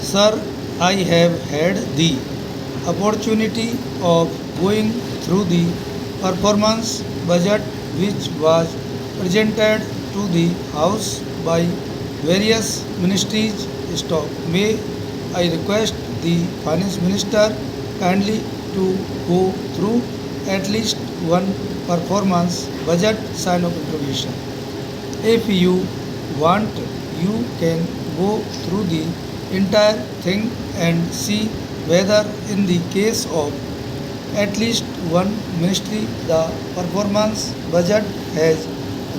Sir, I have had the opportunity of going through the performance budget which was presented to the House by various ministries. Stock. May I request the Finance Minister kindly to go through at least one performance budget sign of interrogation. If you want, you can go through the entire thing and see whether, in the case of at least one ministry, the performance budget has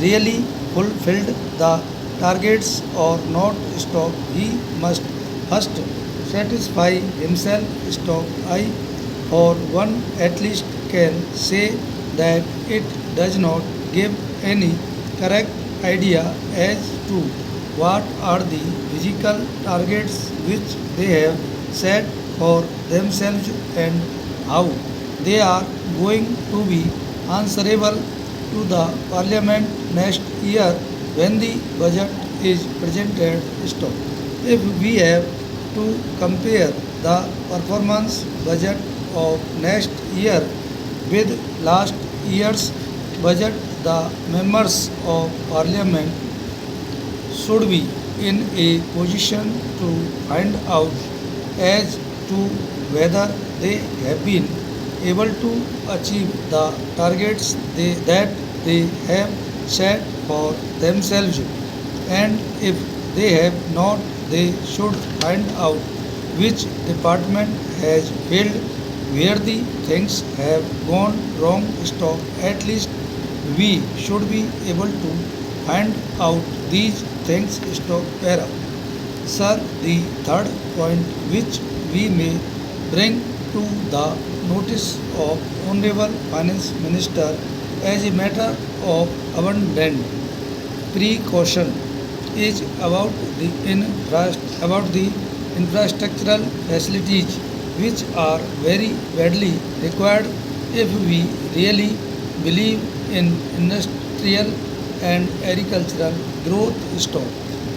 really fulfilled the targets or not. Stop. He must first satisfy himself. Stop. I, or one at least, can say that it does not give any correct idea as to what are the physical targets which they have set for themselves and how they are going to be answerable to the Parliament next year when the budget is presented. Stop. If we have to compare the performance budget of next year with last year's budget, the members of Parliament should be in a position to find out as to whether they have been able to achieve the targets that they have set for themselves, and if they have not, they should find out which department has failed, where the things have gone wrong. Stop. At least we should be able to find out these things. Stop. Para. Sir, the third point which we may bring to the notice of Honorable Finance Minister as a matter of abundant precaution is about the infrastructural facilities which are very badly required if we really believe in industrial and agricultural growth. Stop.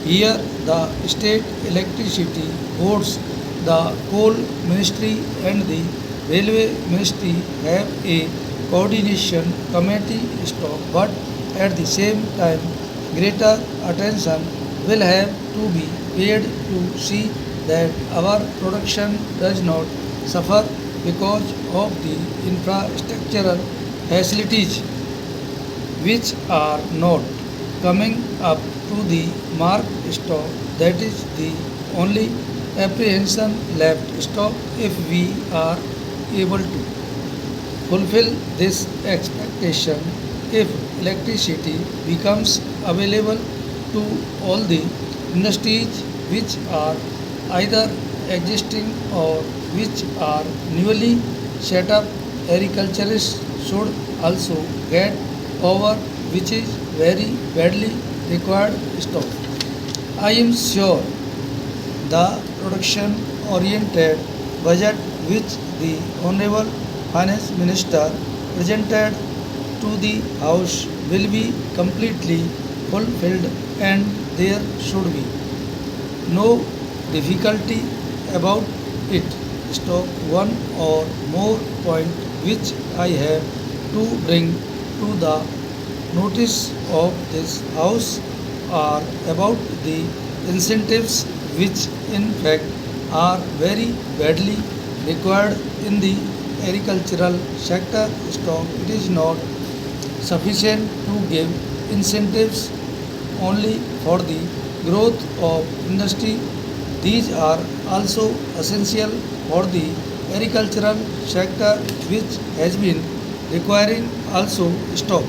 Here the state electricity boards, the coal ministry and the railway ministry have a coordination committee. Stop. But at the same time, greater attention will have to be paid to see that our production does not suffer because of the infrastructural facilities which are not coming up to the mark. Stop. That is the only apprehension left. Stop. If we are able to fulfill this expectation, if electricity becomes available to all the industries which are either existing or which are newly set up, agriculturists should also get power, which is very badly required. Stop. I am sure the production oriented budget which the Honorable Finance Minister presented to the House will be completely fulfilled and there should be no difficulty about it. Stop. One or more point which I have to bring to the notice of this House are about the incentives which in fact are very badly required in the agricultural sector. Stop. It is not sufficient to give incentives only for the growth of industry. These are also essential for the agricultural sector which has been requiring also. Stop.